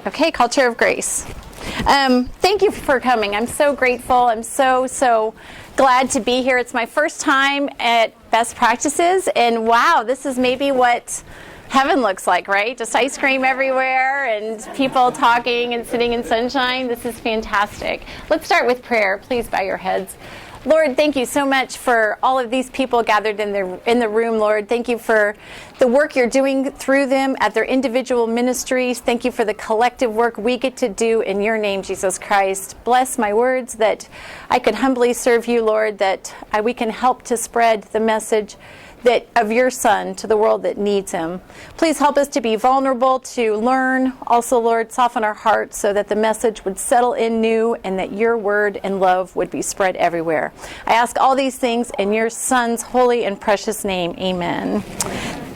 Okay, culture of grace. Thank you for coming. I'm so grateful. I'm so glad to be here. It's my first time at Best Practices, and wow, this is maybe what heaven looks like, right? Just ice cream everywhere and people talking and sitting in sunshine. This is fantastic. Let's start with prayer. Please bow your heads. Lord, thank you so much for all of these people gathered in the room, Lord. Thank you for the work you're doing through them at their individual ministries. Thank you for the collective work we get to do in your name, Jesus Christ. Bless my words that I could humbly serve you, Lord, that we can help to spread the message of your Son to the world that needs him. Please help us to be vulnerable, to learn. Also, Lord, soften our hearts so that the message would settle in new and that your word and love would be spread everywhere. I ask all these things in your Son's holy and precious name. Amen.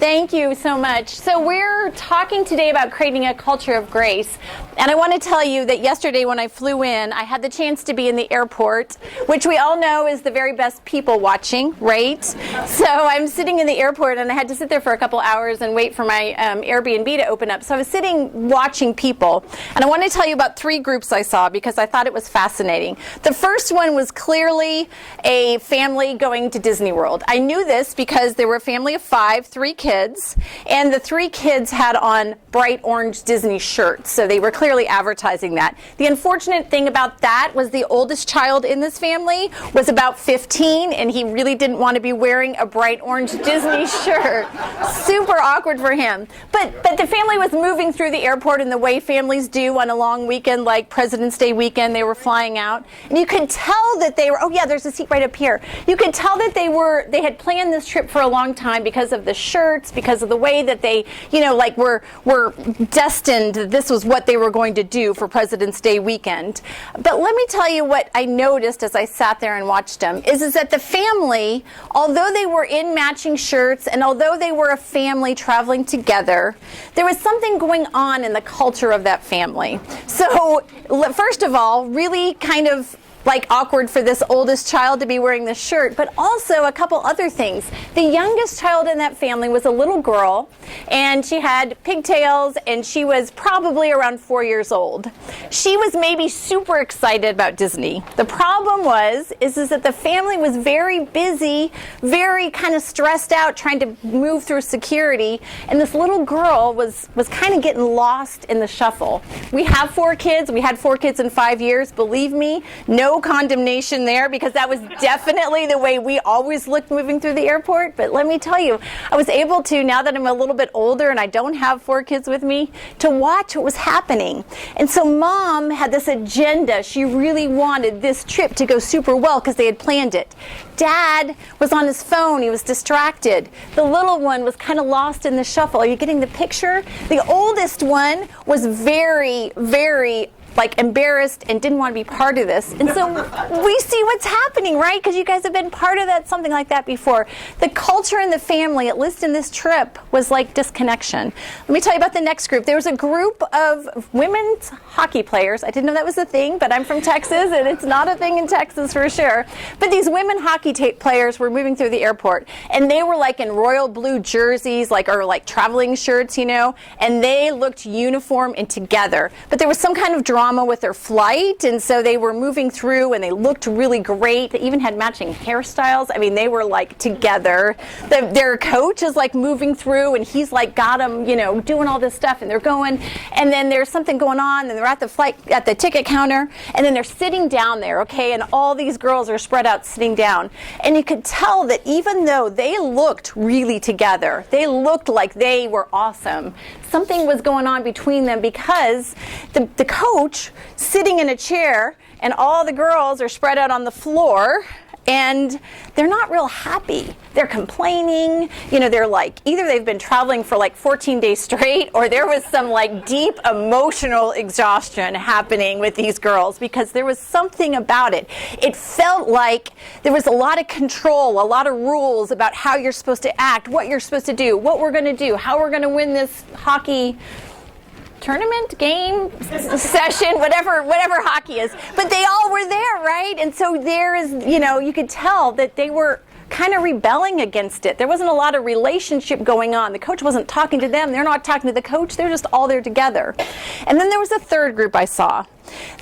Thank you so much. So we're talking today about creating a culture of grace. And I want to tell you that yesterday when I flew in, I had the chance to be in the airport, which we all know is the very best people watching, right? So I'm sitting in the airport and I had to sit there for a couple hours and wait for my Airbnb to open up. So I was sitting watching people. And I want to tell you about 3 groups I saw because I thought it was fascinating. The first one was clearly a family going to Disney World. I knew this because there were a family of 5, 3 kids, and the 3 kids had on bright orange Disney shirts. So they were clearly advertising that. The unfortunate thing about that was the oldest child in this family was about 15, and he really didn't want to be wearing a bright orange Disney shirt. Super awkward for him. But the family was moving through the airport in the way families do on a long weekend like President's Day weekend. They were flying out. And you could tell that they were, oh yeah, there's a seat right up here. You could tell that they had planned this trip for a long time because of the shirts, because of the way that they, were destined that this was what they were going to do for President's Day weekend. But let me tell you what I noticed as I sat there and watched them, is that the family, although they were in matching shirts and although they were a family traveling together, there was something going on in the culture of that family. So, first of all, really kind of awkward for this oldest child to be wearing this shirt, but also a couple other things. The youngest child in that family was a little girl, and she had pigtails, and she was probably around 4 years old. She was maybe super excited about Disney. The problem is that the family was very busy, very kind of stressed out, trying to move through security, and this little girl was kind of getting lost in the shuffle. We have 4 kids. We had 4 kids in 5 years. Believe me, no condemnation there, because that was definitely the way we always looked moving through the airport. But let me tell you, I was able to, now that I'm a little bit older and I don't have 4 kids with me, to watch what was happening. And so Mom had this agenda. She really wanted this trip to go super well because they had planned it. Dad was on his phone. He was distracted. The little one was kind of lost in the shuffle. Are you getting the picture? The oldest one was very, very embarrassed and didn't want to be part of this. And so we see what's happening, right? Because you guys have been part of that, something like that before. The culture in the family, at least in this trip, was like disconnection. Let me tell you about the next group. There was a group of women's hockey players. I didn't know that was a thing, but I'm from Texas, and it's not a thing in Texas for sure. But these women hockey players were moving through the airport, and they were in royal blue jerseys, or traveling shirts, and they looked uniform and together. But there was some kind of drama with their flight, and so they were moving through and they looked really great. They even had matching hairstyles. I mean, they were together. Their coach is moving through, and he's got them, doing all this stuff, and they're going, and then there's something going on, and they're at the ticket counter, and then they're sitting down there, okay, and all these girls are spread out sitting down, and you could tell that even though they looked really together, they looked like they were awesome, something was going on between them, because the coach sitting in a chair and all the girls are spread out on the floor, and they're not real happy. They're complaining. They're either they've been traveling for 14 days straight, or there was some deep emotional exhaustion happening with these girls, because there was something about it. It felt like there was a lot of control, a lot of rules about how you're supposed to act, what you're supposed to do, what we're going to do, how we're going to win this hockey tournament, game, session, whatever hockey is. But they all were there, right? And so there is, you could tell that they were kind of rebelling against it. There wasn't a lot of relationship going on. The coach wasn't talking to them. They're not talking to the coach. They're just all there together. And then there was a third group I saw.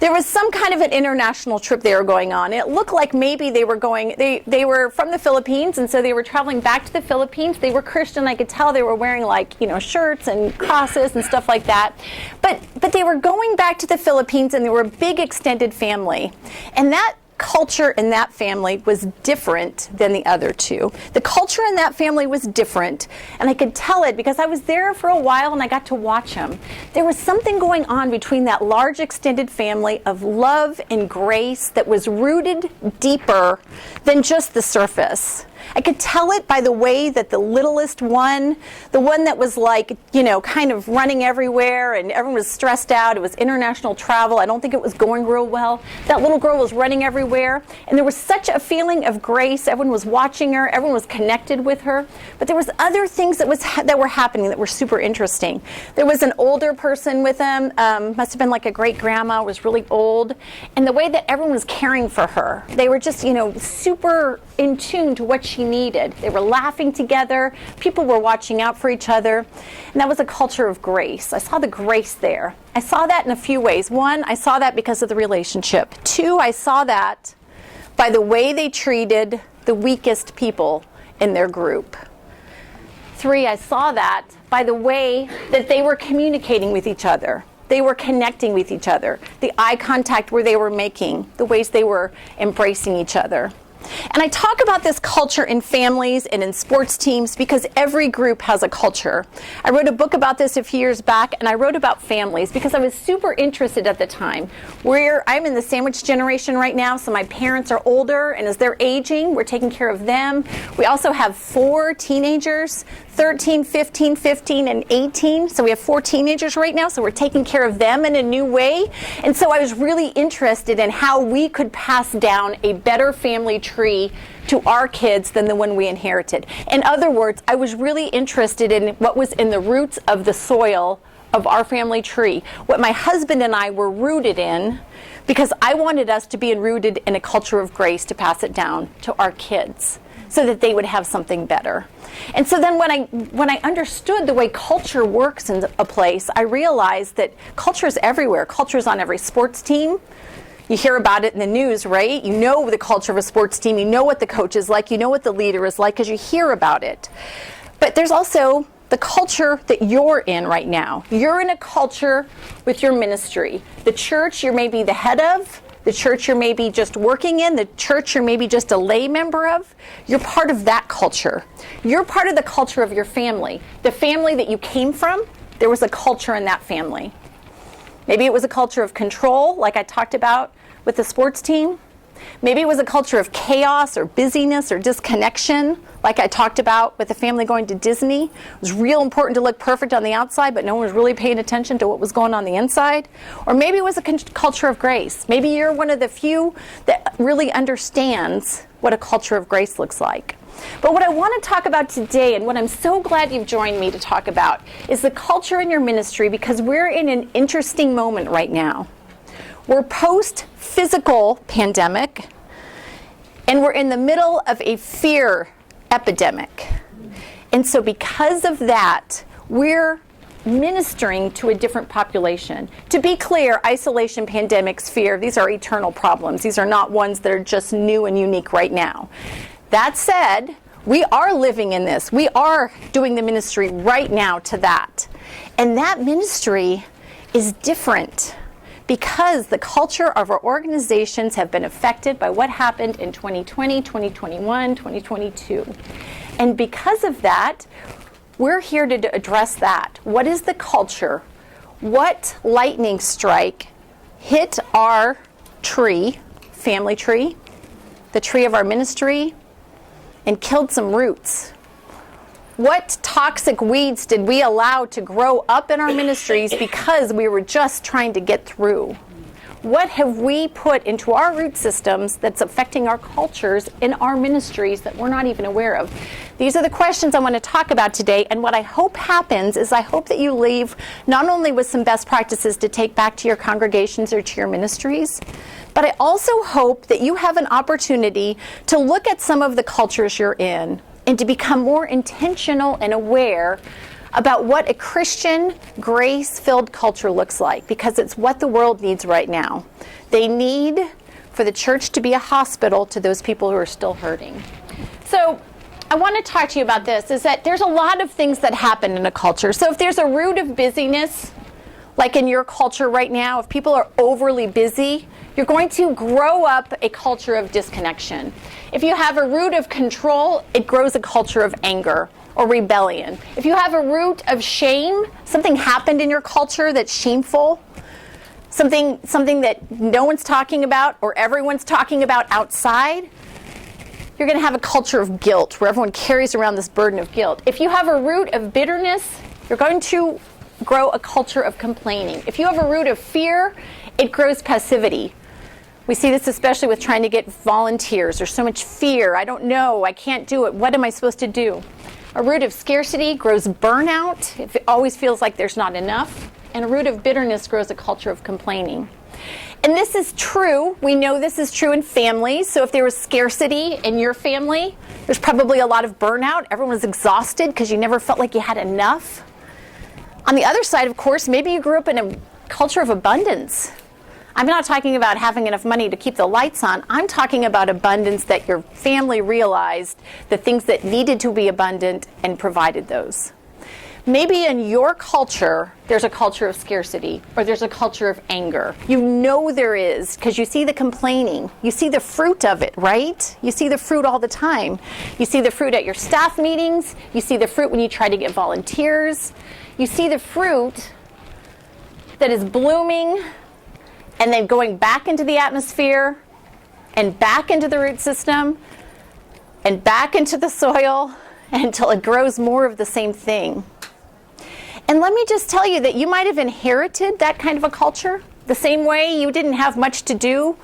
There was some kind of an international trip they were going on. It looked like maybe they were going, they were from the Philippines, and so they were traveling back to the Philippines. They were Christian. I could tell they were wearing, like, shirts and crosses and stuff like that. But they were going back to the Philippines, and they were a big extended family. And that culture in that family was different than the other two. The culture in that family was different, and I could tell it because I was there for a while and I got to watch them. There was something going on between that large extended family of love and grace that was rooted deeper than just the surface. I could tell it by the way that the littlest one, the one that was like, kind of running everywhere and everyone was stressed out. It was international travel. I don't think it was going real well. That little girl was running everywhere. And there was such a feeling of grace. Everyone was watching her. Everyone was connected with her. But there was other things that were happening that were super interesting. There was an older person with them, must have been like a great grandma, was really old. And the way that everyone was caring for her, they were just, super in tune to what she needed. They were laughing together. People were watching out for each other. And that was a culture of grace. I saw the grace there. I saw that in a few ways. One, I saw that because of the relationship. Two, I saw that by the way they treated the weakest people in their group. Three, I saw that by the way that they were communicating with each other. They were connecting with each other. The eye contact where they were making, the ways they were embracing each other. And I talk about this culture in families and in sports teams because every group has a culture. I wrote a book about this a few years back, and I wrote about families because I was super interested at the time. I'm in the sandwich generation right now, so my parents are older, and as they're aging, we're taking care of them. We also have 4 teenagers, 13, 15, and 18. So we have 4 teenagers right now, so we're taking care of them in a new way. And so I was really interested in how we could pass down a better family tree to our kids than the one we inherited. In other words, I was really interested in what was in the roots of the soil of our family tree, what my husband and I were rooted in, because I wanted us to be rooted in a culture of grace to pass it down to our kids so that they would have something better. And so then when I understood the way culture works in a place, I realized that culture is everywhere. Culture is on every sports team. You hear about it in the news, right? You know the culture of a sports team. You know what the coach is like. You know what the leader is like because you hear about it. But there's also the culture that you're in right now. You're in a culture with your ministry. The church you're maybe the head of, the church you're maybe just working in, the church you're maybe just a lay member of, you're part of that culture. You're part of the culture of your family. The family that you came from, there was a culture in that family. Maybe it was a culture of control, like I talked about with the sports team. Maybe it was a culture of chaos or busyness or disconnection, like I talked about with the family going to Disney. It was real important to look perfect on the outside, but no one was really paying attention to what was going on the inside. Or maybe it was a culture of grace. Maybe you're one of the few that really understands what a culture of grace looks like. But what I want to talk about today, and what I'm so glad you've joined me to talk about, is the culture in your ministry, because we're in an interesting moment right now. We're post-physical pandemic, and we're in the middle of a fear epidemic. And so because of that, we're ministering to a different population. To be clear, isolation, pandemics, fear, these are eternal problems. These are not ones that are just new and unique right now. That said, we are living in this. We are doing the ministry right now to that. And that ministry is different because the culture of our organizations have been affected by what happened in 2020, 2021, 2022. And because of that, we're here to address that. What is the culture? What lightning strike hit our tree, family tree, the tree of our ministry, and killed some roots? What toxic weeds did we allow to grow up in our ministries because we were just trying to get through? What have we put into our root systems that's affecting our cultures in our ministries that we're not even aware of? These are the questions I want to talk about today, and what I hope happens is I hope that you leave not only with some best practices to take back to your congregations or to your ministries, But I also hope that you have an opportunity to look at some of the cultures you're in and to become more intentional and aware about what a Christian, grace-filled culture looks like, because it's what the world needs right now. They need for the church to be a hospital to those people who are still hurting. So I want to talk to you about this, is that there's a lot of things that happen in a culture. So if there's a root of busyness, like in your culture right now, if people are overly busy, you're going to grow up a culture of disconnection. If you have a root of control, it grows a culture of anger or rebellion. If you have a root of shame, something happened in your culture that's shameful, something that no one's talking about or everyone's talking about outside, you're going to have a culture of guilt where everyone carries around this burden of guilt. If you have a root of bitterness, you're going to grow a culture of complaining. If you have a root of fear, it grows passivity. We see this especially with trying to get volunteers. There's so much fear. I don't know. I can't do it. What am I supposed to do? A root of scarcity grows burnout. If it always feels like there's not enough. And a root of bitterness grows a culture of complaining. And this is true. We know this is true in families. So if there was scarcity in your family, there's probably a lot of burnout. Everyone was exhausted because you never felt like you had enough. On the other side, of course, maybe you grew up in a culture of abundance. I'm not talking about having enough money to keep the lights on. I'm talking about abundance that your family realized the things that needed to be abundant and provided those. Maybe in your culture, there's a culture of scarcity or there's a culture of anger. You know there is because you see the complaining. You see the fruit of it, right? You see the fruit all the time. You see the fruit at your staff meetings. You see the fruit when you try to get volunteers. You see the fruit that is blooming and then going back into the atmosphere and back into the root system and back into the soil until it grows more of the same thing. And let me just tell you that you might have inherited that kind of a culture the same way you didn't have much to do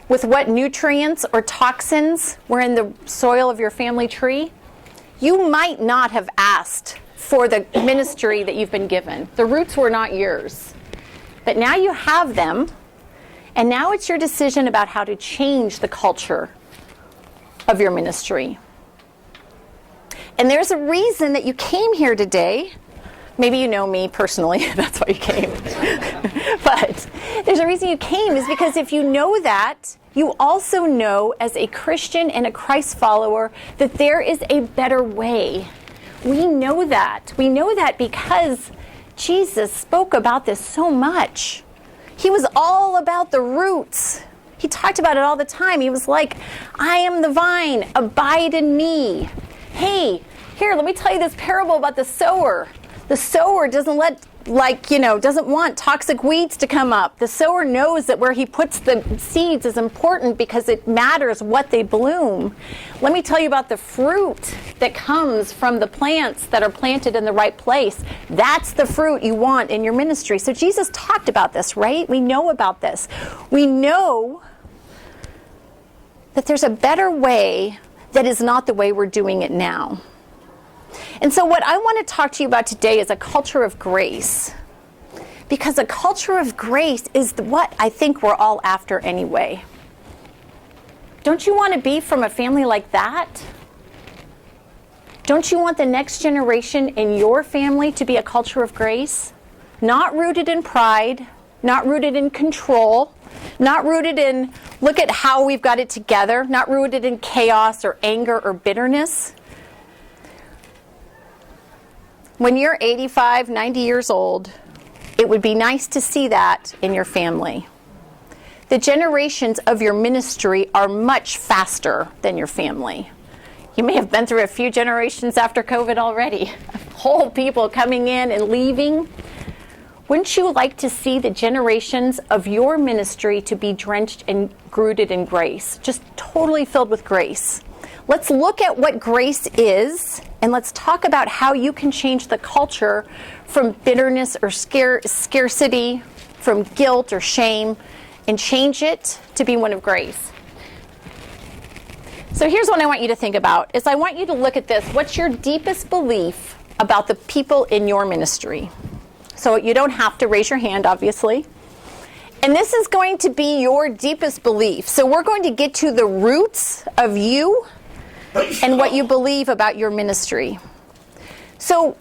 with what nutrients or toxins were in the soil of your family tree. You might not have asked for the ministry that you've been given. The roots were not yours. But now you have them. And now it's your decision about how to change the culture of your ministry. And there's a reason that you came here today. Maybe you know me personally, that's why you came. But there's a reason you came is because if you know that, you also know as a Christian and a Christ follower that there is a better way. We know that. We know that because Jesus spoke about this so much. He was all about the roots. He talked about it all the time. He was like, I am the vine, abide in me. Hey, here, let me tell you this parable about the sower. The sower doesn't doesn't want toxic weeds to come up. The sower knows that where he puts the seeds is important because it matters what they bloom. Let me tell you about the fruit that comes from the plants that are planted in the right place. That's the fruit you want in your ministry. So Jesus talked about this, right? We know about this. We know that there's a better way that is not the way we're doing it now. And so what I want to talk to you about today is a culture of grace. Because a culture of grace is what I think we're all after anyway. Don't you want to be from a family like that? Don't you want the next generation in your family to be a culture of grace? Not rooted in pride, not rooted in control, not rooted in, look at how we've got it together, not rooted in chaos or anger or bitterness. When you're 85, 90 years old, it would be nice to see that in your family. The generations of your ministry are much faster than your family. You may have been through a few generations after COVID already. Whole people coming in and leaving. Wouldn't you like to see the generations of your ministry to be drenched and rooted in grace? Just totally filled with grace. Let's look at what grace is, and let's talk about how you can change the culture from bitterness or scarcity, from guilt or shame, and change it to be one of grace. So here's what I want you to think about, is I want you to look at this. What's your deepest belief about the people in your ministry? So you don't have to raise your hand, obviously. And this is going to be your deepest belief. So we're going to get to the roots of you and what you believe about your ministry. So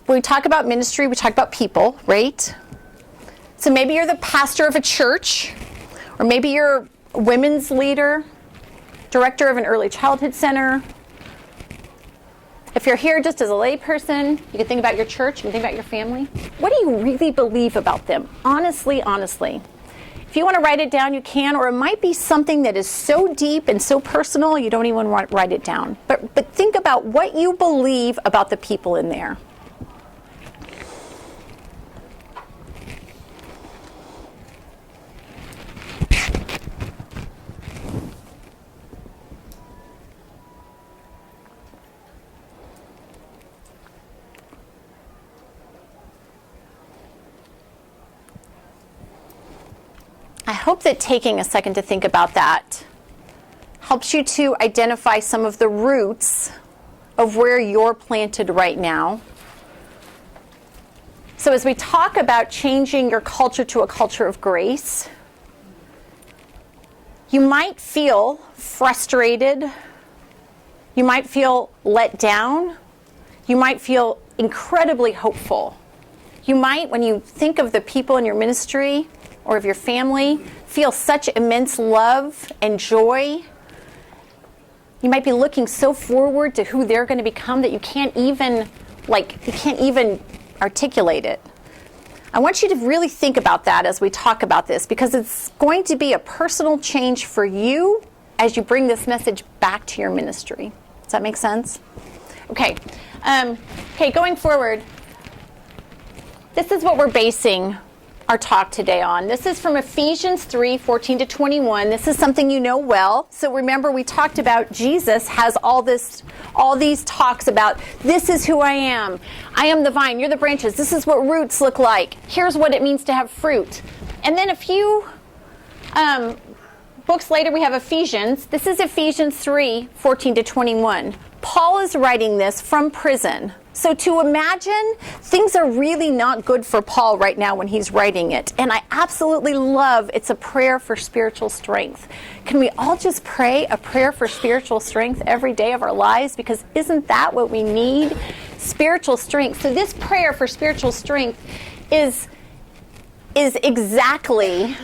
when we talk about ministry, we talk about people, right? So maybe you're the pastor of a church, or maybe you're a women's leader, director of an early childhood center. If you're here just as a lay person, you can think about your church, you can think about your family. What do you really believe about them? Honestly. If you want to write it down, you can, or it might be something that is so deep and so personal, you don't even want to write it down. But think about what you believe about the people in there. I hope that taking a second to think about that helps you to identify some of the roots of where you're planted right now. So as we talk about changing your culture to a culture of grace, you might feel frustrated, you might feel let down, you might feel incredibly hopeful. You might, when you think of the people in your ministry or of your family, feel such immense love and joy. You might be looking so forward to who they're going to become that you can't even articulate it. I want you to really think about that as we talk about this, because it's going to be a personal change for you as you bring this message back to your ministry. Does that make sense? Okay. Going forward, this is what we're basing our talk today on. This is from Ephesians 3:14-21. This is something you know well. So remember, we talked about Jesus has all these talks about, this is who I am. I am the vine, you're the branches. This is what roots look like. Here's what it means to have fruit. And then a few books later, we have Ephesians. This is Ephesians 3:14-21. Paul is writing this from prison. So to imagine, things are really not good for Paul right now when he's writing it. And I absolutely love, it's a prayer for spiritual strength. Can we all just pray a prayer for spiritual strength every day of our lives? Because isn't that what we need? Spiritual strength. So this prayer for spiritual strength is exactly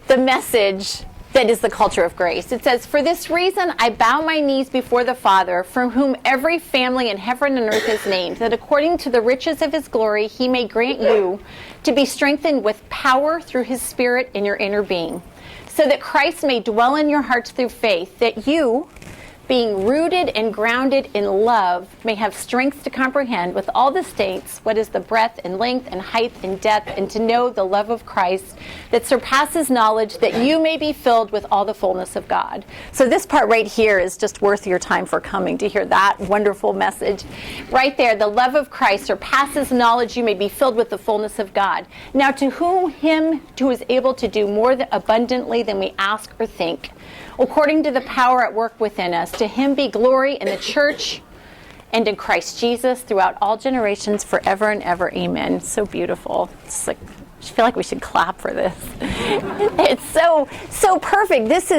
the message that is the culture of grace. It says, "For this reason I bow my knees before the Father, from whom every family in heaven and earth is named, that according to the riches of his glory he may grant you to be strengthened with power through his Spirit in your inner being, so that Christ may dwell in your hearts through faith, that you, being rooted and grounded in love, may have strength to comprehend with all the saints what is the breadth and length and height and depth, and to know the love of Christ that surpasses knowledge, that you may be filled with all the fullness of God." So this part right here is just worth your time for coming to hear that wonderful message. Right there, the love of Christ surpasses knowledge, you may be filled with the fullness of God. Now to him who is able to do more abundantly than we ask or think, according to the power at work within us, to him be glory in the church and in Christ Jesus throughout all generations, forever and ever. Amen. So beautiful. It's like, I feel like we should clap for this. It's so perfect. This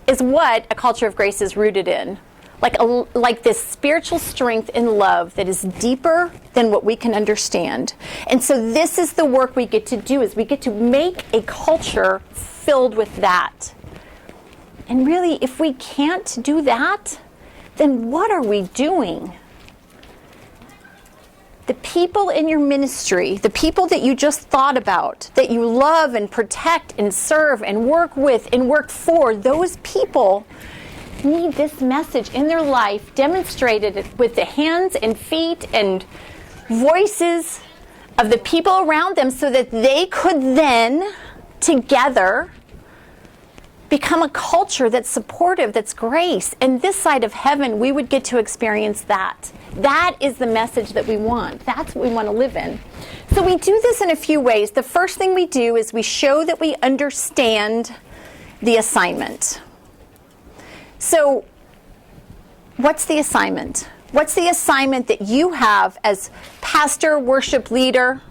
is what a culture of grace is rooted in. Like this spiritual strength and love that is deeper than what we can understand. And so this is the work we get to do, is we get to make a culture filled with that. And really, if we can't do that, then what are we doing? The people in your ministry, the people that you just thought about, that you love and protect and serve and work with and work for, those people need this message in their life demonstrated with the hands and feet and voices of the people around them, so that they could then together become a culture that's supportive, that's grace. And this side of heaven, we would get to experience that. That is the message that we want. That's what we want to live in. So we do this in a few ways. The first thing we do is we show that we understand the assignment. So what's the assignment? What's the assignment that you have as pastor, worship leader,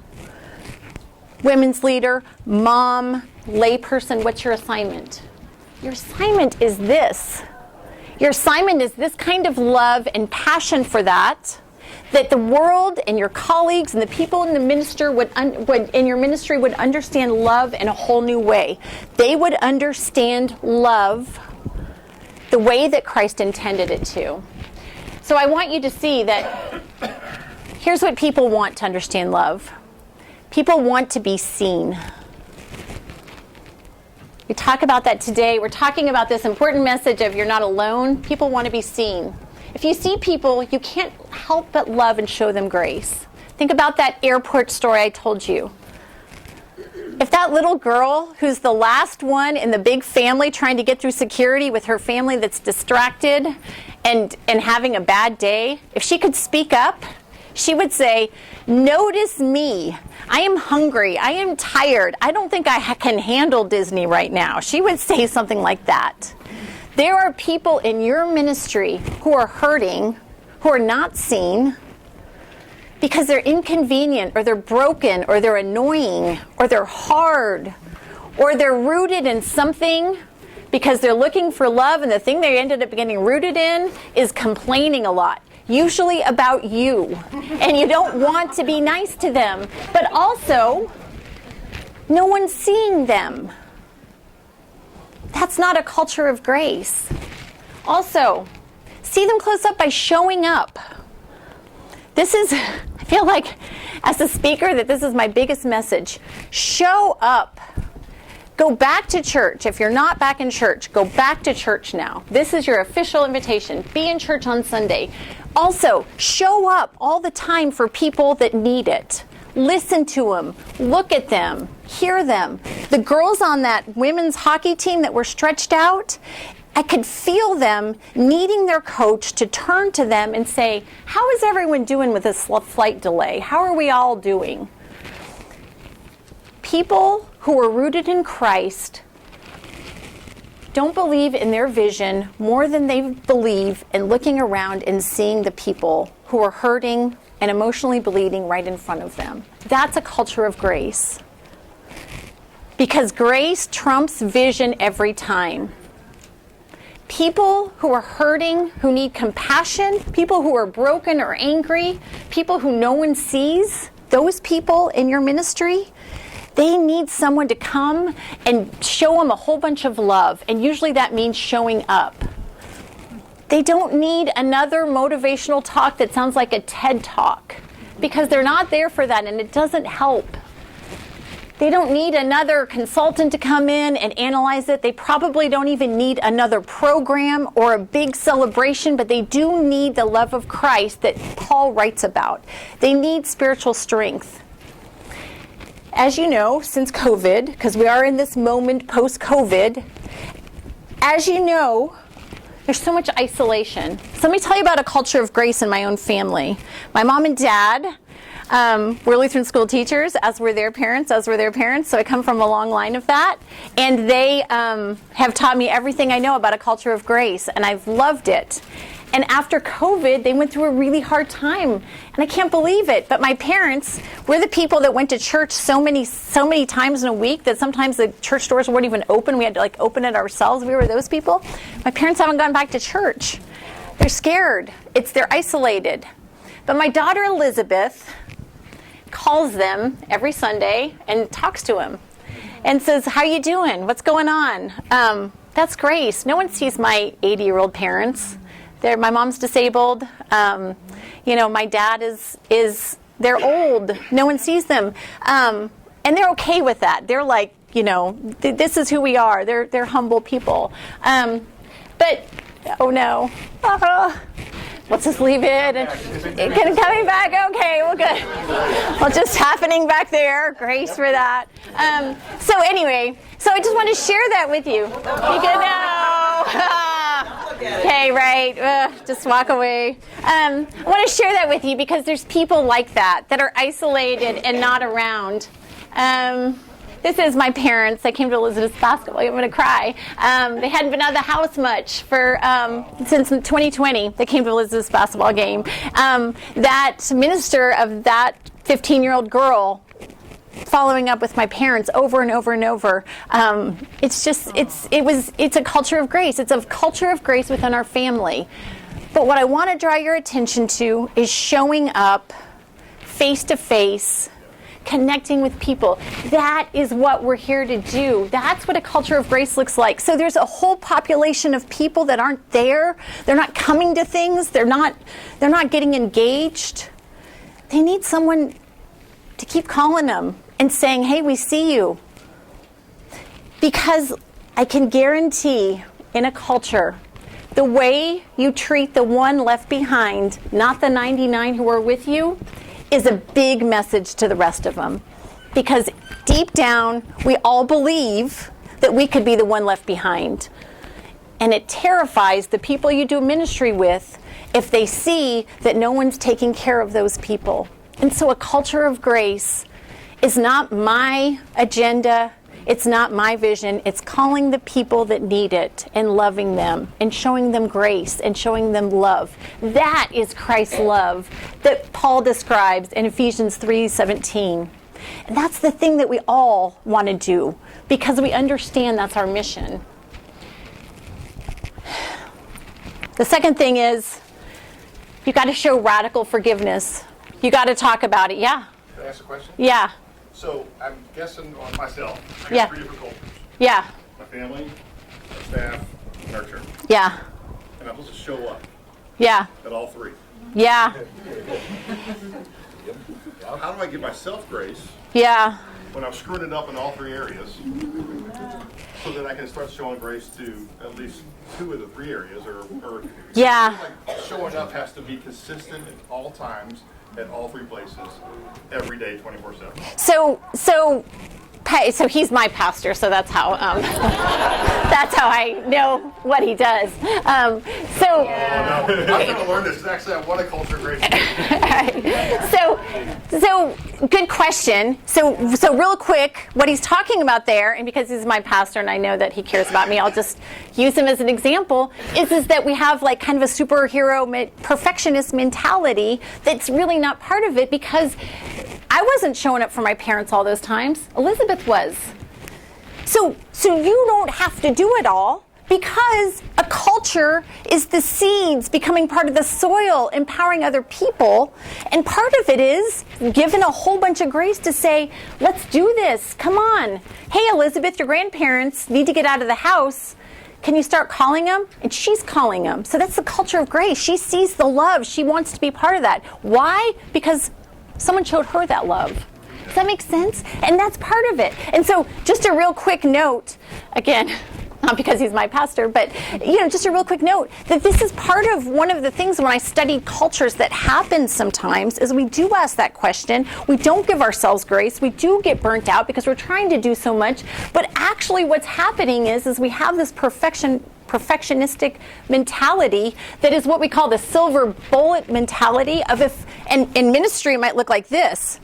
women's leader, mom, layperson, what's your assignment? Your assignment is this. Your assignment is this kind of love and passion for that the world and your colleagues and the people in the in your ministry would understand love in a whole new way. They would understand love the way that Christ intended it to. So I want you to see that here's what people want to understand love. People want to be seen. We talk about that today. We're talking about this important message of you're not alone. People want to be seen. If you see people, you can't help but love and show them grace. Think about that airport story I told you. If that little girl who's the last one in the big family trying to get through security with her family that's distracted and having a bad day, if she could speak up, she would say, "Notice me. I am hungry. I am tired. I don't think I can handle Disney right now." She would say something like that. There are people in your ministry who are hurting, who are not seen, because they're inconvenient, or they're broken, or they're annoying, or they're hard, or they're rooted in something because they're looking for love, and the thing they ended up getting rooted in is complaining a lot. Usually about you, and you don't want to be nice to them, but also no one's seeing them. That's not a culture of grace. Also, see them close up by showing up. This is, I feel like as a speaker that this is my biggest message. Show up. Go back to church. If you're not back in church, go back to church now. This is your official invitation. Be in church on Sunday. Also, show up all the time for people that need it. Listen to them. Look at them. Hear them. The girls on that women's hockey team that were stretched out, I could feel them needing their coach to turn to them and say, "How is everyone doing with this flight delay? How are we all doing?" People who are rooted in Christ don't believe in their vision more than they believe in looking around and seeing the people who are hurting and emotionally bleeding right in front of them. That's a culture of grace. Because grace trumps vision every time. People who are hurting, who need compassion, people who are broken or angry, people who no one sees, those people in your ministry, they need someone to come and show them a whole bunch of love. And usually that means showing up. They don't need another motivational talk that sounds like a TED Talk, because they're not there for that and it doesn't help. They don't need another consultant to come in and analyze it. They probably don't even need another program or a big celebration, but they do need the love of Christ that Paul writes about. They need spiritual strength. As you know, since COVID, because we are in this moment post-COVID, as you know, there's so much isolation. So let me tell you about a culture of grace in my own family. My mom and dad were Lutheran school teachers, as were their parents, so I come from a long line of that. And they have taught me everything I know about a culture of grace, and I've loved it. And after COVID, they went through a really hard time, and I can't believe it. But my parents were the people that went to church so many times in a week that sometimes the church doors weren't even open. We had to open it ourselves. We were those people. My parents haven't gone back to church. They're scared. They're isolated. But my daughter Elizabeth calls them every Sunday and talks to them and says, "How you doing? What's going on?" That's grace. No one sees my 80-year-old parents. My mom's disabled. My dad is they're old. No one sees them. And they're okay with that. They're like, this is who we are. They're humble people. But, oh no. Let's just leave it. Coming back? Okay, well, good. Well, just happening back there. Grace for that. So anyway, I just want to share that with you. You can know. Okay, right. Just walk away. I want to share that with you because there's people like that are isolated and not around. This is my parents. They came to Elizabeth's basketball. I'm going to cry. They hadn't been out of the house much since 2020. They came to Elizabeth's basketball game. That minister of that 15-year-old girl following up with my parents over and over and over. It's a culture of grace. It's a culture of grace within our family. But what I want to draw your attention to is showing up face to face, connecting with people. That is what we're here to do. That's what a culture of grace looks like. So there's a whole population of people that aren't there. They're not coming to things. They're not getting engaged. They need someone to keep calling them and saying, hey, we see you. Because I can guarantee in a culture, the way you treat the one left behind, not the 99 who are with you, is a big message to the rest of them. Because deep down, we all believe that we could be the one left behind. And it terrifies the people you do ministry with if they see that no one's taking care of those people. And so a culture of grace is not my agenda. It's not my vision. It's calling the people that need it and loving them and showing them grace and showing them love. That is Christ's love that Paul describes in Ephesians 3:17. And that's the thing that we all want to do because we understand that's our mission. The second thing is you got to show radical forgiveness. You got to talk about it. Yeah? Can I ask a question? Yeah. So I'm guessing on myself. I Yeah. got 3 different cultures. Yeah. My family, my staff, and our church. Yeah. And I'm supposed to show up Yeah. at all 3. Yeah. How do I give myself grace Yeah. when I'm screwing it up in all 3 areas so that I can start showing grace to at least 2 of the 3 areas? Or Yeah. like showing up has to be consistent at all times, at all 3 places, every day, 24/7. So he's my pastor, so that's how I know what he does. Oh, no. I'm going to learn this. 'Cause actually, I want a culture of grace. So good question. So real quick, what he's talking about there, and because he's my pastor and I know that he cares about me, I'll just use him as an example, is that we have like kind of a superhero perfectionist mentality that's really not part of it because I wasn't showing up for my parents all those times. Elizabeth was. So you don't have to do it all because a culture is the seeds becoming part of the soil, empowering other people. And part of it is given a whole bunch of grace to say, let's do this. Come on. Hey, Elizabeth, your grandparents need to get out of the house. Can you start calling them? And she's calling them. So that's the culture of grace. She sees the love. She wants to be part of that. Why? Because someone showed her that love. Does that make sense? And that's part of it. And so just a real quick note, again, not because he's my pastor, but just a real quick note that this is part of one of the things when I study cultures that happen sometimes is we do ask that question. We don't give ourselves grace. We do get burnt out because we're trying to do so much. But actually what's happening is we have this perfectionistic mentality that is what we call the silver bullet mentality of and ministry might look like this.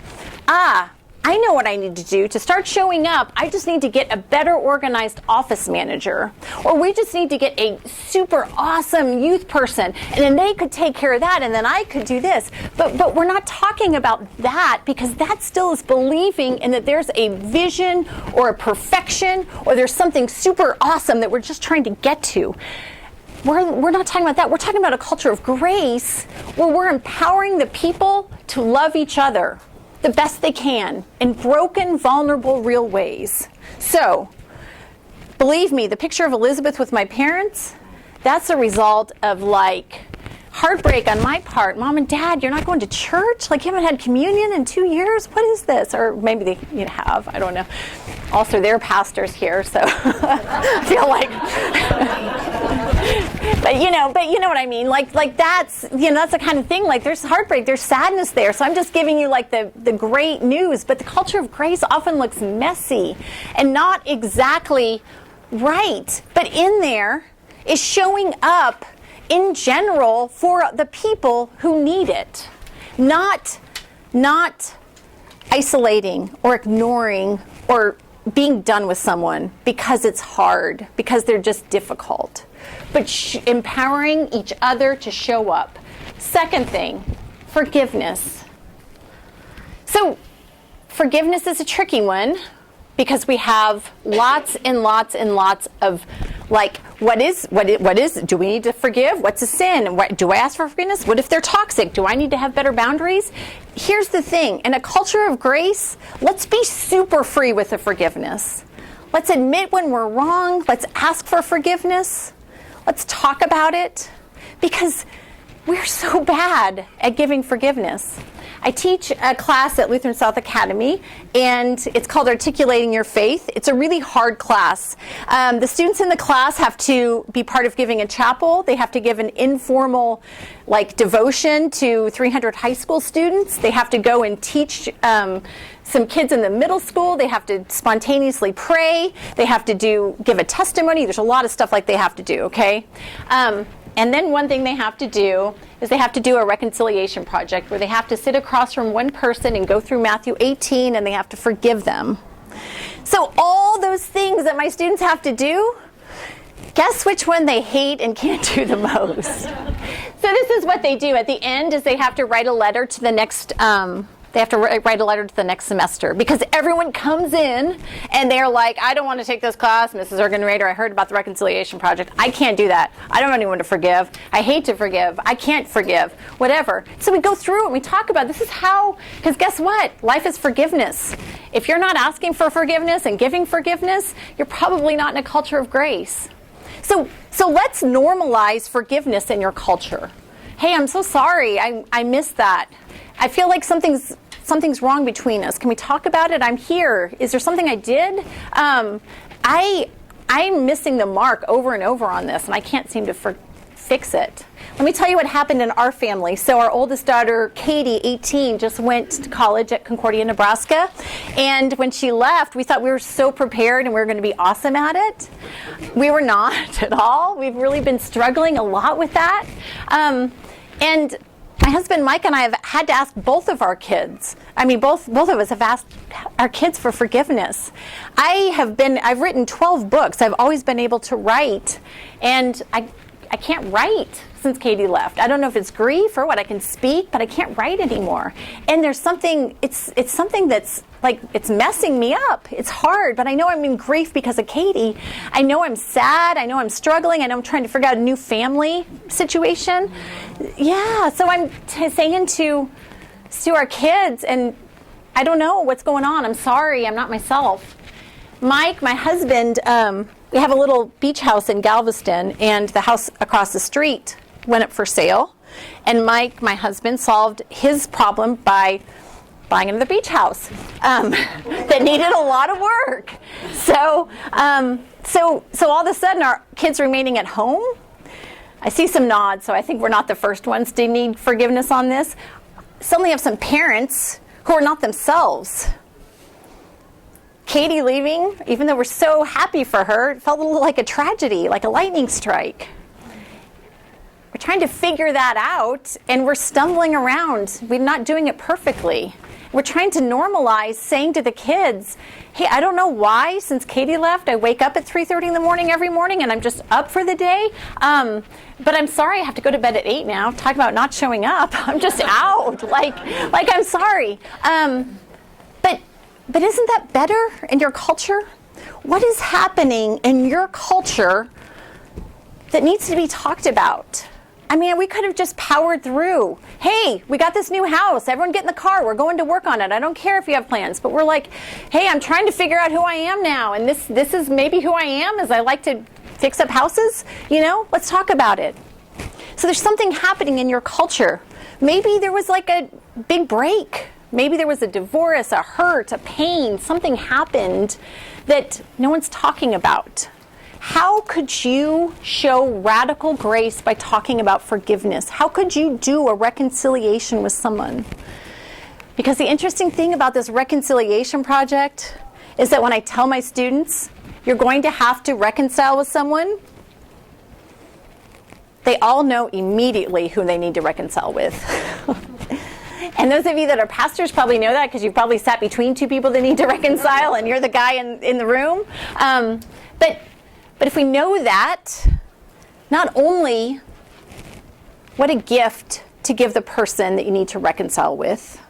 I know what I need to do to start showing up. I just need to get a better organized office manager, or we just need to get a super awesome youth person, and then they could take care of that, and then I could do this. But we're not talking about that because that still is believing in that there's a vision or a perfection or there's something super awesome that we're just trying to get to. We're not talking about that. We're talking about a culture of grace where we're empowering the people to love each other the best they can in broken, vulnerable, real ways. So, believe me, the picture of Elizabeth with my parents, that's a result of like heartbreak on my part. Mom and Dad, you're not going to church? Like you haven't had communion in 2 years? What is this? Or maybe they have, I don't know. Also, they're pastors here, so I feel like but you know what I mean. Like that's that's the kind of thing. Like there's heartbreak, there's sadness there. So I'm just giving you like the great news. But the culture of grace often looks messy and not exactly right. But in there is showing up in general for the people who need it, not isolating or ignoring or being done with someone because it's hard, because they're just difficult, but empowering each other to show up. Second thing, forgiveness. So Forgiveness is a tricky one because we have lots and lots and lots of, like, what is, do we need to forgive? What's a sin? Do I ask for forgiveness? What if they're toxic? Do I need to have better boundaries? Here's the thing. In a culture of grace, let's be super free with the forgiveness. Let's admit when we're wrong. Let's ask for forgiveness. Let's talk about it. Because we're so bad at giving forgiveness. I teach a class at Lutheran South Academy, and it's called Articulating Your Faith. It's a really hard class. The students in the class have to be part of giving a chapel. They have to give an informal, like, devotion to 300 high school students. They have to go and teach some kids in the middle school. They have to spontaneously pray. They have to give a testimony. There's a lot of stuff like they have to do, okay? And then one thing they have to do is they have to do a reconciliation project where they have to sit across from one person and go through Matthew 18, and they have to forgive them. So all those things that my students have to do, guess which one they hate and can't do the most? So this is what they do. At the end is they have to write a letter to the next semester, because everyone comes in and they're like, I don't want to take this class, Mrs. Hergenrader. I heard about the reconciliation project. I can't do that. I don't want anyone to forgive. I hate to forgive. I can't forgive. Whatever. So we go through and we talk about this is how, because guess what? Life is forgiveness. If you're not asking for forgiveness and giving forgiveness, you're probably not in a culture of grace. So let's normalize forgiveness in your culture. Hey, I'm so sorry. I missed that. I feel like something's wrong between us. Can we talk about it? I'm here. Is there something I did? I'm missing the mark over and over on this, and I can't seem to fix it. Let me tell you what happened in our family. So our oldest daughter, Katie, 18, just went to college at Concordia, Nebraska. And when she left, we thought we were so prepared and we were going to be awesome at it. We were not at all. We've really been struggling a lot with that. And my husband Mike and I have had to ask both of our kids. I mean, both of us have asked our kids for forgiveness. I've written 12 books. I've always been able to write, and I can't write since Katie left. I don't know if it's grief or what. I can speak, but I can't write anymore. And there's something, it's something that's like, it's messing me up. It's hard, but I know I'm in grief because of Katie. I know I'm sad. I know I'm struggling. I know I'm trying to figure out a new family situation. Yeah, so I'm saying to our kids, and I don't know what's going on. I'm sorry. I'm not myself. Mike, my husband, we have a little beach house in Galveston, and the house across the street went up for sale. And Mike, my husband, solved his problem by buying another beach house that needed a lot of work. So all of a sudden, our kids remaining at home. I see some nods, so I think we're not the first ones to need forgiveness on this. Suddenly have some parents who are not themselves. Katie leaving, even though we're so happy for her, it felt a little like a tragedy, like a lightning strike. We're trying to figure that out, and we're stumbling around. We're not doing it perfectly. We're trying to normalize saying to the kids, hey, I don't know why, since Katie left, I wake up at 3:30 in the morning every morning, and I'm just up for the day. But I'm sorry I have to go to bed at 8 now. Talk about not showing up. I'm just out. Like I'm sorry. But isn't that better in your culture? What is happening in your culture that needs to be talked about? I mean, we could have just powered through. Hey, we got this new house. Everyone get in the car. We're going to work on it. I don't care if you have plans. But we're like, hey, I'm trying to figure out who I am now. And this is maybe who I am, is I like to fix up houses. You know, let's talk about it. So there's something happening in your culture. Maybe there was like a big break. Maybe there was a divorce, a hurt, a pain. Something happened that no one's talking about. How could you show radical grace by talking about forgiveness? How could you do a reconciliation with someone? Because the interesting thing about this reconciliation project is that when I tell my students, you're going to have to reconcile with someone, they all know immediately who they need to reconcile with. And those of you that are pastors probably know that, because you've probably sat between two people that need to reconcile, and you're the guy in the room. But if we know that, not only what a gift to give the person that you need to reconcile with,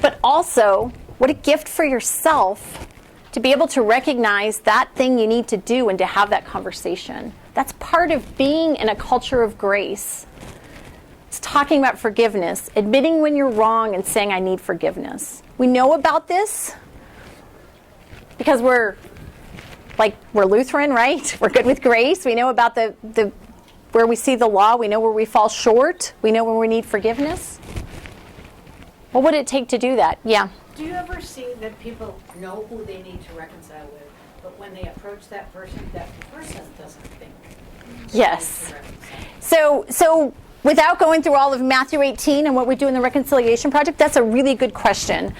but also What a gift for yourself to be able to recognize that thing you need to do and to have that conversation. That's part of being in a culture of grace. It's talking about forgiveness, admitting when you're wrong and saying, I need forgiveness. We know about this because we're Lutheran, right? We're good with grace. We know about the where we see the law. We know where we fall short. We know where we need forgiveness. What would it take to do that? Yeah. Do you ever see that people know who they need to reconcile with, but when they approach that person doesn't think? Yes. So without going through all of Matthew 18 and what we do in the Reconciliation Project, that's a really good question.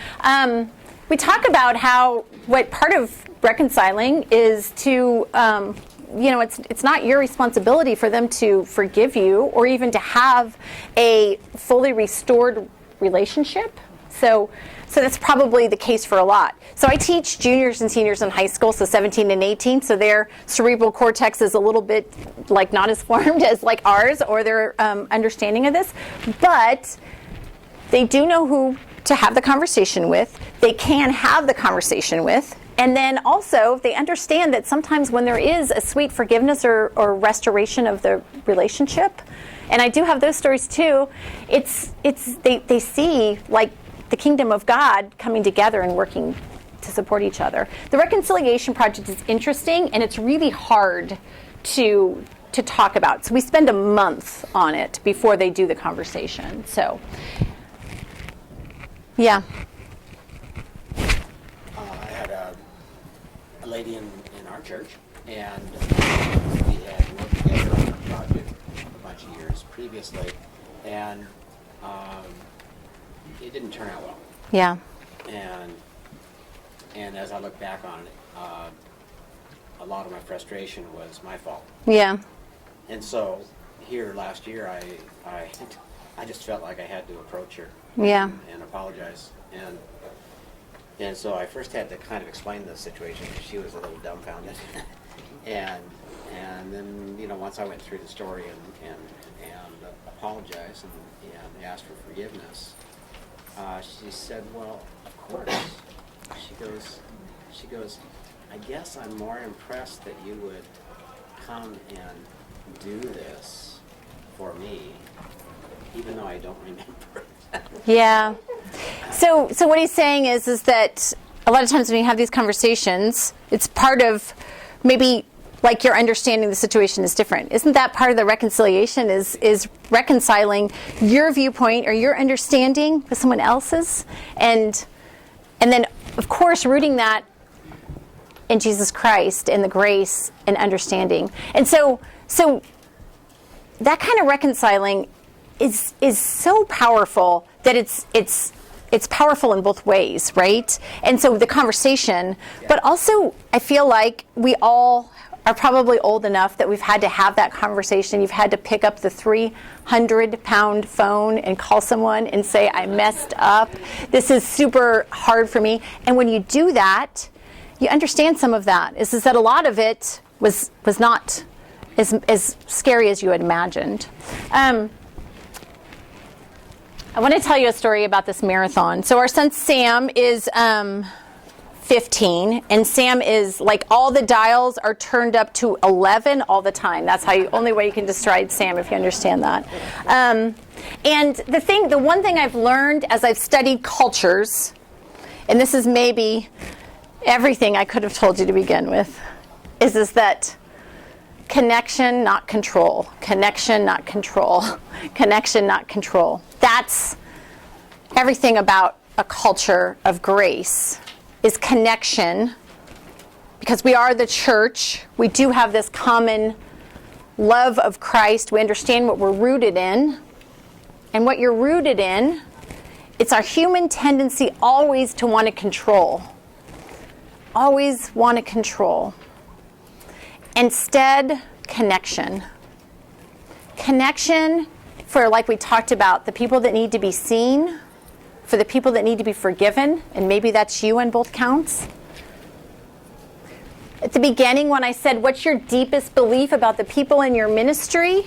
We talk about how what part of reconciling is to, it's not your responsibility for them to forgive you or even to have a fully restored relationship. So that's probably the case for a lot. So I teach juniors and seniors in high school, so 17 and 18, so their cerebral cortex is a little bit not as formed as ours or their understanding of this. But they do know who to have the conversation with. They can have the conversation with. And then also they understand that sometimes when there is a sweet forgiveness or restoration of the relationship, and I do have those stories too, they see the kingdom of God coming together and working to support each other. The Reconciliation Project is interesting, and it's really hard to talk about. So we spend a month on it before they do the conversation. So, yeah. I had a lady in our church, and we had worked together on a project a bunch of years previously, and it didn't turn out well. Yeah. And as I look back on it, a lot of my frustration was my fault. Yeah. And so here last year, I just felt like I had to approach her. Yeah. And apologize. And so I first had to kind of explain the situation. She was a little dumbfounded. and then, once I went through the story and apologized and asked for forgiveness, she said, well, of course. She goes, I guess I'm more impressed that you would come and do this for me, even though I don't remember. Yeah. So what he's saying is that a lot of times when you have these conversations, it's part of maybe your understanding the situation is different. Isn't that part of the reconciliation is reconciling your viewpoint or your understanding with someone else's? And then, of course, rooting that in Jesus Christ and the grace and understanding. And so that kind of reconciling is so powerful that it's powerful in both ways, right? And so the conversation, but also I feel like we all are probably old enough that we've had to have that conversation. You've had to pick up the 300-pound phone and call someone and say, I messed up. This is super hard for me. And when you do that, you understand some of that. Is that a lot of it was not as scary as you had imagined. I want to tell you a story about this marathon. So our son Sam is 15, and Sam is all the dials are turned up to 11 all the time. That's only way you can describe Sam, if you understand that. And the one thing I've learned as I've studied cultures, and this is maybe everything I could have told you to begin with, is that connection, not control. Connection, not control. Connection, not control. That's everything about a culture of grace, is connection. Because we are the church, we do have this common love of Christ. We understand what we're rooted in. And what you're rooted in, it's our human tendency always to want to control. Always want to control. Instead, connection. Connection for, we talked about, the people that need to be seen, for the people that need to be forgiven, and maybe that's you on both counts. At the beginning, when I said, what's your deepest belief about the people in your ministry?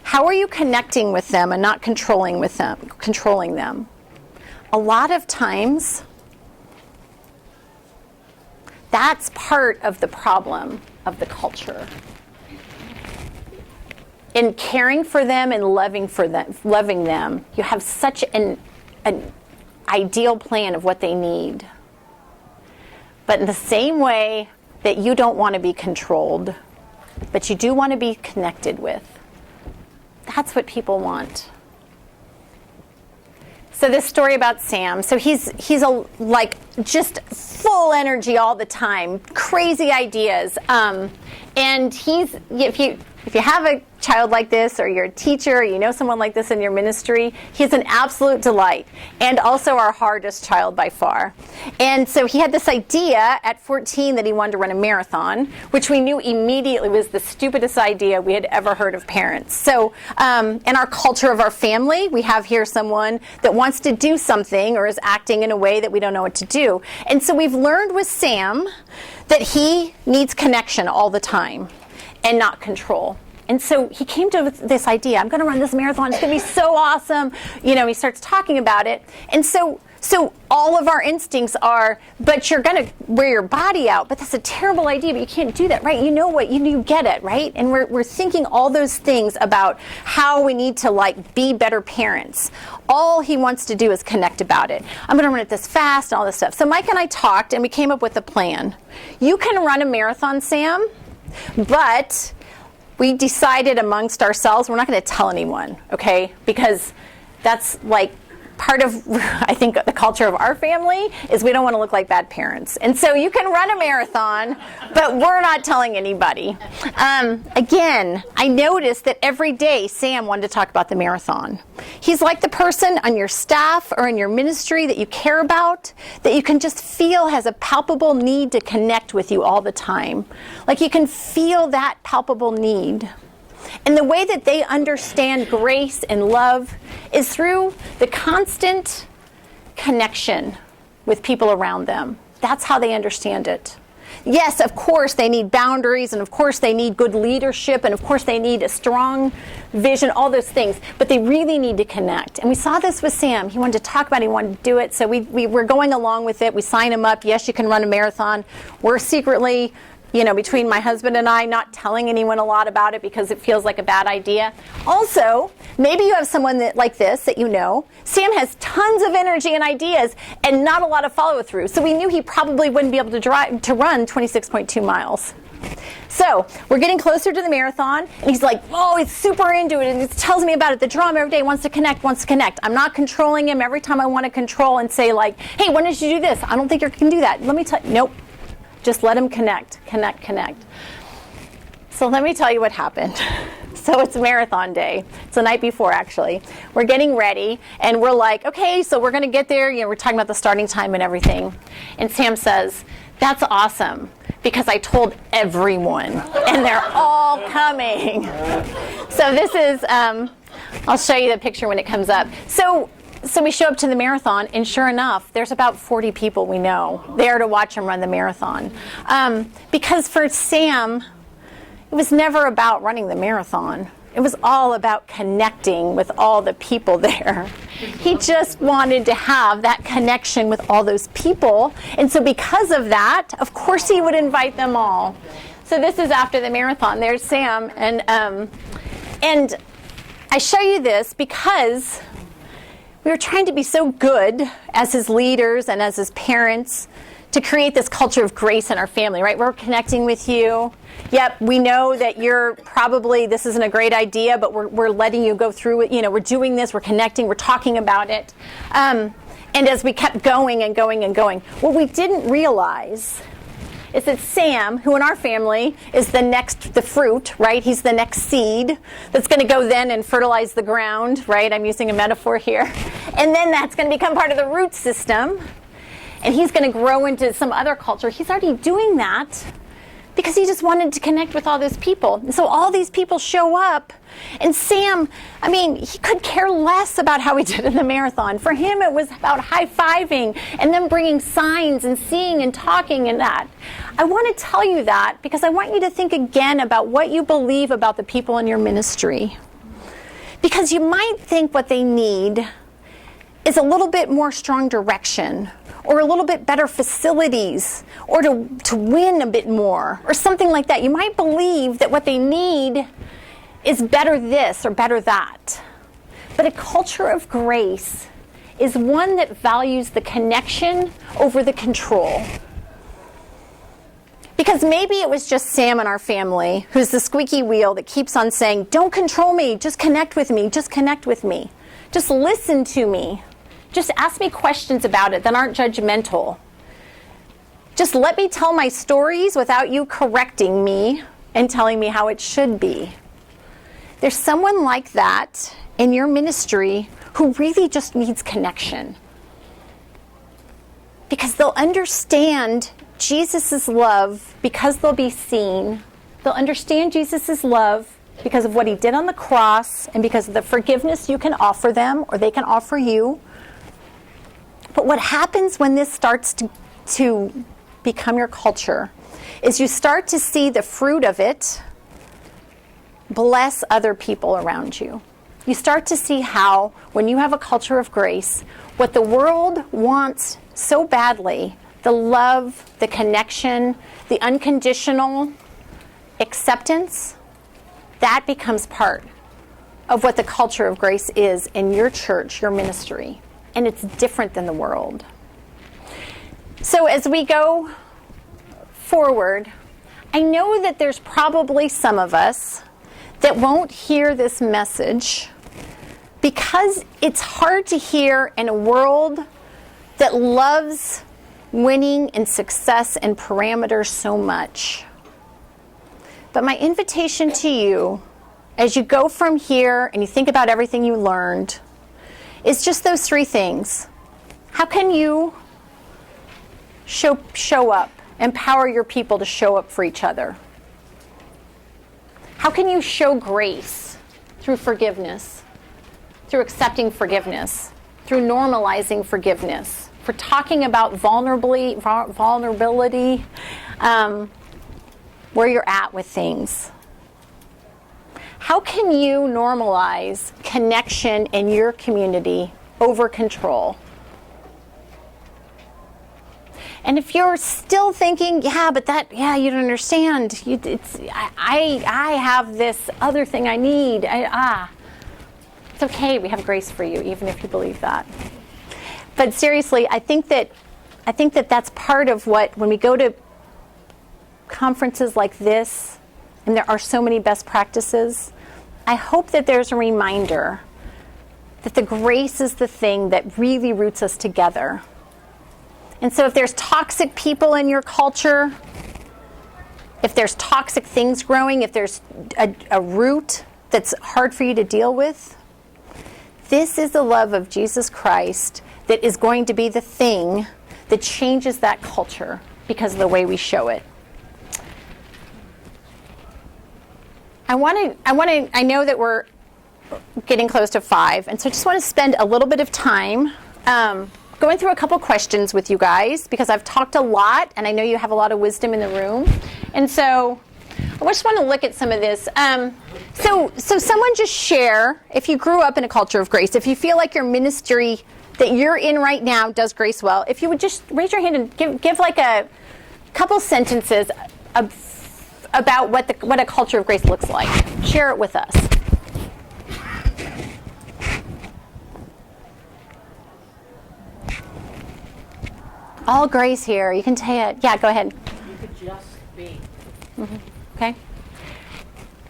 How are you connecting with them and not controlling them? A lot of times, That's part of the problem of the culture. In caring for them and loving them, you have such an ideal plan of what they need. But in the same way that you don't want to be controlled, but you do want to be connected with, that's what people want. So this story about Sam, so he's like just full energy all the time, crazy ideas, and if you have a child like this, or you're a teacher, or you know someone like this in your ministry, he's an absolute delight, and also our hardest child by far. And so he had this idea at 14 that he wanted to run a marathon, which we knew immediately was the stupidest idea we had ever heard of parents. So in our culture of our family, we have here someone that wants to do something or is acting in a way that we don't know what to do. And so we've learned with Sam that he needs connection all the time and not control. And so he came to this idea, I'm going to run this marathon, it's going to be so awesome. You know, he starts talking about it. And so all of our instincts are, but you're going to wear your body out, but that's a terrible idea, but you can't do that, right? You know what, you get it, right? And we're thinking all those things about how we need to like be better parents. All he wants to do is connect about it. I'm going to run it this fast and all this stuff. So Mike and I talked and we came up with a plan. You can run a marathon, Sam, but we decided amongst ourselves we're not going to tell anyone, okay? Because that's like part of, I think, the culture of our family is we don't want to look like bad parents. And so you can run a marathon, but we're not telling anybody. Again, I noticed that every day Sam wanted to talk about the marathon. He's like the person on your staff or in your ministry that you care about, that you can just feel has a palpable need to connect with you all the time. Like you can feel that palpable need. And the way that they understand grace and love is through the constant connection with people around them. That's how they understand it. Yes, of course, they need boundaries, and of course they need good leadership, and of course they need a strong vision, all those things, but they really need to connect. And we saw this with Sam. He wanted to talk about it, he wanted to do it, so we were going along with it. We signed him up. Yes, you can run a marathon. We're secretly, between my husband and I, not telling anyone a lot about it because it feels like a bad idea. Also, maybe you have someone like this that you know. Sam has tons of energy and ideas and not a lot of follow-through. So we knew he probably wouldn't be able to run 26.2 miles. So we're getting closer to the marathon, and he's like, oh, he's super into it, and he tells me about it, the drama every day, wants to connect. I'm not controlling him every time I want to control and say like, hey, when did you do this? I don't think you can do that. Let me tell you, nope. Just let him connect. So let me tell you what happened. So it's marathon day. It's the night before, actually. We're getting ready, and we're like, okay, so we're going to get there. We're talking about the starting time and everything. And Sam says, that's awesome, because I told everyone, and they're all coming. So this is, I'll show you the picture when it comes up. So we show up to the marathon, and sure enough, there's about 40 people we know there to watch him run the marathon. Because for Sam, it was never about running the marathon. It was all about connecting with all the people there. He just wanted to have that connection with all those people. And so because of that, of course he would invite them all. So this is after the marathon. There's Sam. And I show you this because we were trying to be so good as his leaders and as his parents to create this culture of grace in our family, right? We're connecting with you. Yep, we know that this isn't a great idea, but we're letting you go through it. We're doing this, we're connecting, we're talking about it. And as we kept going and going and going, what we didn't realize is that Sam, who in our family is the fruit, right? He's the next seed that's going to go then and fertilize the ground, right? I'm using a metaphor here. And then that's going to become part of the root system. And he's going to grow into some other culture. He's already doing that because he just wanted to connect with all those people. And so all these people show up. And Sam, he could care less about how he did in the marathon. For him, it was about high-fiving and then bringing signs and seeing and talking and that. I want to tell you that because I want you to think again about what you believe about the people in your ministry. Because you might think what they need is a little bit more strong direction, or a little bit better facilities, or to win a bit more, or something like that. You might believe that what they need is better this or better that. But a culture of grace is one that values the connection over the control. Because maybe it was just Sam in our family who's the squeaky wheel that keeps on saying, don't control me, just connect with me, just connect with me. Just listen to me. Just ask me questions about it that aren't judgmental. Just let me tell my stories without you correcting me and telling me how it should be. There's someone like that in your ministry who really just needs connection. Because they'll understand Jesus' love because they'll be seen. They'll understand Jesus' love because of what he did on the cross and because of the forgiveness you can offer them or they can offer you. But what happens when this starts to become your culture is you start to see the fruit of it bless other people around you. You start to see how, when you have a culture of grace, what the world wants so badly, the love, the connection, the unconditional acceptance, that becomes part of what the culture of grace is in your church, your ministry. And it's different than the world. So as we go forward, I know that there's probably some of us that won't hear this message because it's hard to hear in a world that loves winning and success and parameters so much. But my invitation to you, as you go from here and you think about everything you learned, is just those three things. How can you show up, empower your people to show up for each other? How can you show grace through forgiveness, through accepting forgiveness, through normalizing forgiveness, for talking about vulnerability, where you're at with things? How can you normalize connection in your community over control? And if you're still thinking, you don't understand. I have this other thing I need. It's okay. We have grace for you, even if you believe that. But seriously, I think that that's part of what, when we go to conferences like this, and there are so many best practices, I hope that there's a reminder that the grace is the thing that really roots us together. And so if there's toxic people in your culture, if there's toxic things growing, if there's a root that's hard for you to deal with, this is the love of Jesus Christ that is going to be the thing that changes that culture because of the way we show it. I know that we're getting close to 5, and so I just want to spend a little bit of time going through a couple questions with you guys, because I've talked a lot, and I know you have a lot of wisdom in the room. And so I just want to look at some of this. So someone just share, if you grew up in a culture of grace, if you feel like your ministry that you're in right now does grace well, if you would just raise your hand and give like a couple sentences about what a culture of grace looks like. Share it with us. All grace here. You can say it. Yeah, go ahead. You could just be. Mm-hmm. Okay.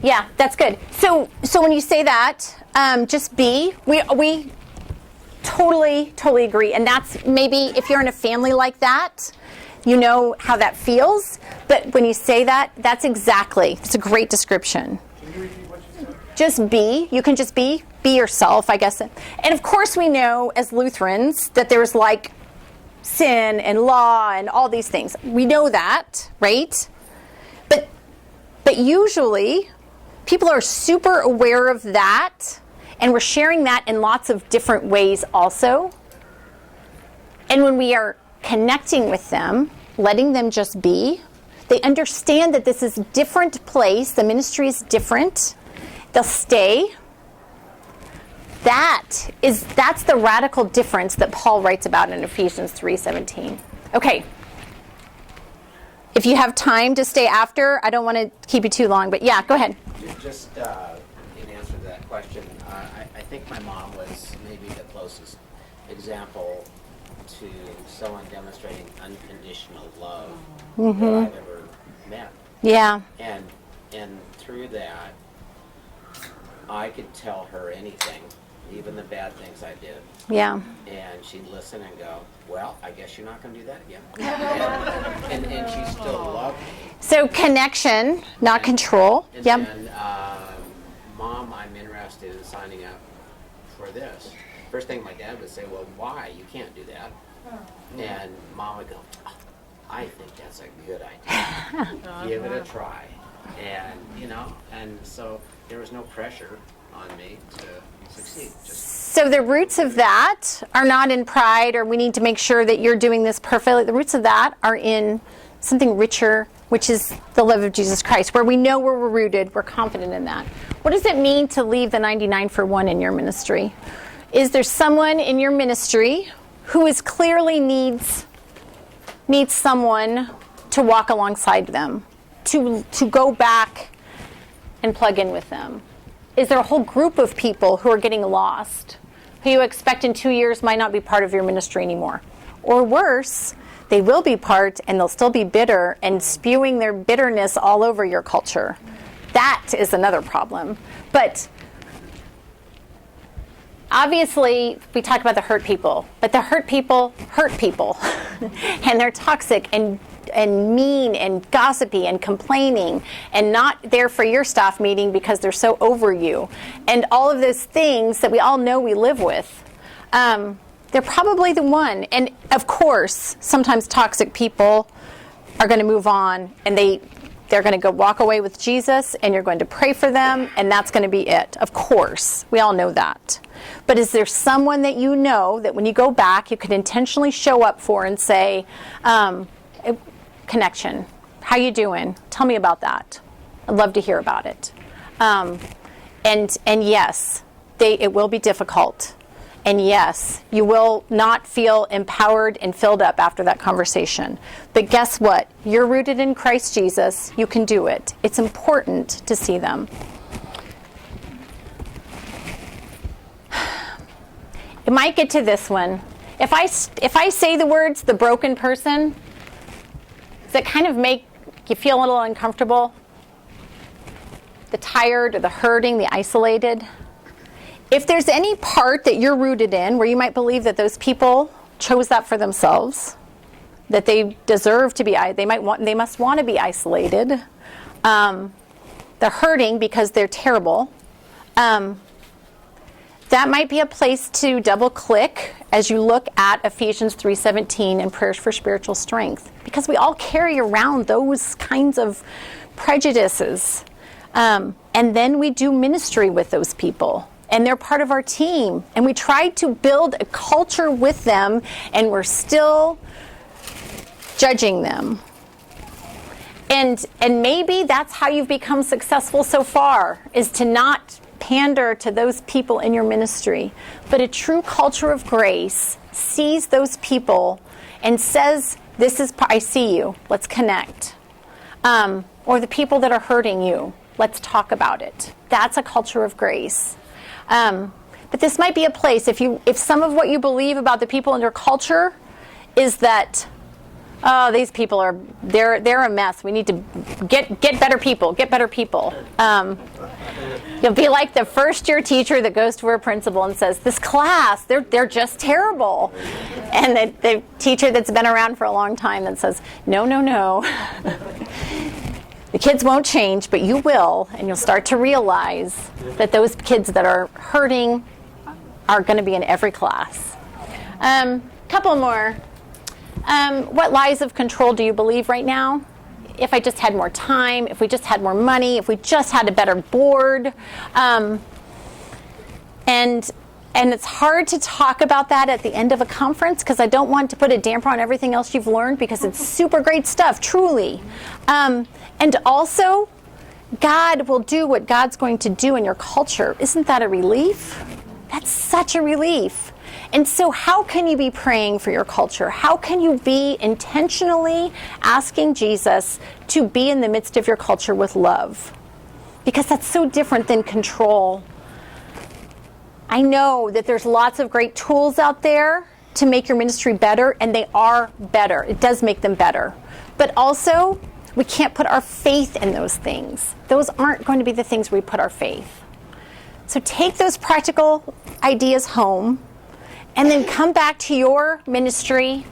Yeah, that's good. So when you say that, just be. We totally agree. And that's maybe if you're in a family like that, you know how that feels. But when you say that, that's it's a great description. Can you repeat what you said? Just be. You can just be yourself, I guess. And of course we know as Lutherans that there's like sin and law and all these things. We know that, right? But usually people are super aware of that, and we're sharing that in lots of different ways also. And when we are connecting with them, letting them just be, they understand that this is a different place, the ministry is different. They'll stay. that's the radical difference that Paul writes about in Ephesians 3:17. Okay. If you have time to stay after, I don't want to keep you too long, but yeah, go ahead. Just in answer to that question, I think my mom was maybe the closest example to someone demonstrating unconditional love that I've ever met. Yeah. And through that, I could tell her anything, even the bad things I did. Yeah. And she'd listen and go, well, I guess you're not going to do that again. and she still loved me. So connection, not control. And Yep. then, Mom, I'm interested in signing up for this. First thing my dad would say, well, why? You can't do that. And Mom would go, oh, I think that's a good idea. Give it a try. And, and so there was no pressure on me to succeed. So the roots of that are not in pride, or we need to make sure that you're doing this perfectly. The roots of that are in something richer, which is the love of Jesus Christ, where we know where we're rooted, we're confident in that. What does it mean to leave the 99 for one in your ministry? Is there someone in your ministry who is clearly needs someone to walk alongside them, to go back and plug in with them? Is there a whole group of people who are getting lost, who you expect in 2 years might not be part of your ministry anymore? Or worse, they will be part and they'll still be bitter and spewing their bitterness all over your culture. That is another problem. But obviously, we talk about the hurt people, but the hurt people, and they're toxic and mean and gossipy and complaining and not there for your staff meeting because they're so over you. And all of those things that we all know we live with, they're probably the one. And of course, sometimes toxic people are going to move on and they're going to go walk away with Jesus, and you're going to pray for them, and that's going to be it. Of course, we all know that. But is there someone that you know that when you go back, you could intentionally show up for and say, connection, how you doing? Tell me about that. I'd love to hear about it. And yes, it will be difficult. And yes, you will not feel empowered and filled up after that conversation. But guess what? You're rooted in Christ Jesus. You can do it. It's important to see them. It might get to this one. If I say the words, the broken person, does it kind of make you feel a little uncomfortable? The tired or the hurting, the isolated? If there's any part that you're rooted in where you might believe that those people chose that for themselves, that they deserve to be, they must want to be isolated, they're hurting because they're terrible, that might be a place to double click as you look at Ephesians 3:17 and prayers for spiritual strength, because we all carry around those kinds of prejudices, and then we do ministry with those people. And they're part of our team. And we tried to build a culture with them, and we're still judging them. And maybe that's how you've become successful so far, is to not pander to those people in your ministry. But a true culture of grace sees those people and says, I see you, let's connect. Or the people that are hurting you, let's talk about it. That's a culture of grace. But this might be a place, if some of what you believe about the people in your culture is that, oh, these people they're a mess. We need to get better people, you'll be like the first year teacher that goes to her principal and says, this class, they're just terrible. And the teacher that's been around for a long time that says, no. The kids won't change, but you will, and you'll start to realize that those kids that are hurting are going to be in every class. Couple more. What lies of control do you believe right now? If I just had more time, if we just had more money, if we just had a better board. And it's hard to talk about that at the end of a conference, because I don't want to put a damper on everything else you've learned, because it's super great stuff, truly. And also, God will do what God's going to do in your culture. Isn't that a relief? That's such a relief. And so how can you be praying for your culture? How can you be intentionally asking Jesus to be in the midst of your culture with love? Because that's so different than control. I know that there's lots of great tools out there to make your ministry better, and they are better. It does make them better. But also, we can't put our faith in those things. Those aren't going to be the things we put our faith. So take those practical ideas home, and then come back to your ministry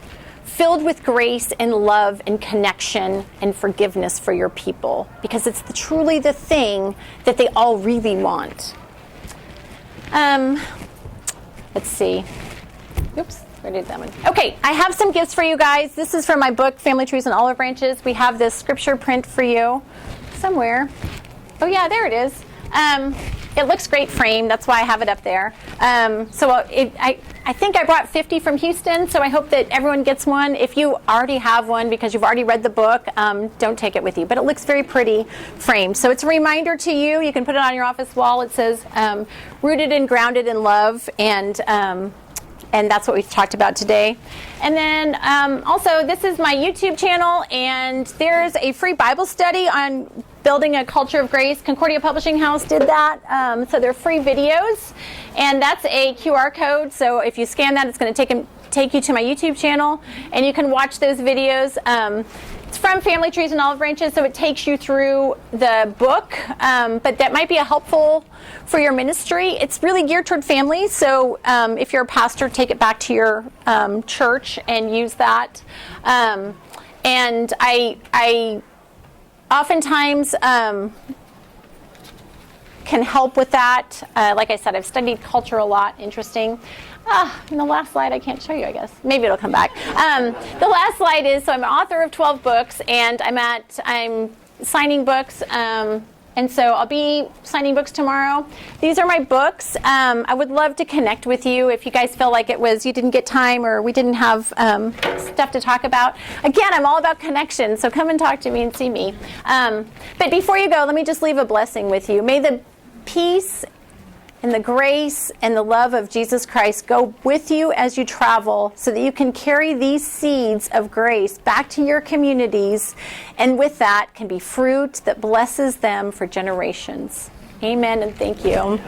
filled with grace and love and connection and forgiveness for your people, because it's truly the thing that they all really want. Let's see. Oops, where did that one? Okay, I have some gifts for you guys. This is from my book, Family Trees and Olive Branches. We have this scripture print for you somewhere. Oh yeah, there it is. It looks great framed. That's why I have it up there. I think I brought 50 from Houston, so I hope that everyone gets one. If you already have one because you've already read the book, don't take it with you. But it looks very pretty framed. So it's a reminder to you. You can put it on your office wall. It says, rooted and grounded in love, and that's what we've talked about today. And then also, this is my YouTube channel, and there's a free Bible study on building a culture of grace. Concordia Publishing House did that. So they're free videos, and that's a QR code. So if you scan that, it's going to take you to my YouTube channel, and you can watch those videos. It's from Family Trees and Olive Branches, so it takes you through the book, but that might be helpful for your ministry. It's really geared toward families, so if you're a pastor, take it back to your church and use that. And I oftentimes can help with that. Like I said, I've studied culture a lot. Interesting. And the last slide I can't show you, I guess. Maybe it'll come back. The last slide is, so I'm an author of 12 books, and I'm signing books, and so I'll be signing books tomorrow. These are my books. I would love to connect with you if you guys feel like you didn't get time or we didn't have stuff to talk about. Again, I'm all about connection, so come and talk to me and see me. But before you go, let me just leave a blessing with you. May the peace and the grace and the love of Jesus Christ go with you as you travel, so that you can carry these seeds of grace back to your communities, and with that can be fruit that blesses them for generations. Amen, and thank you.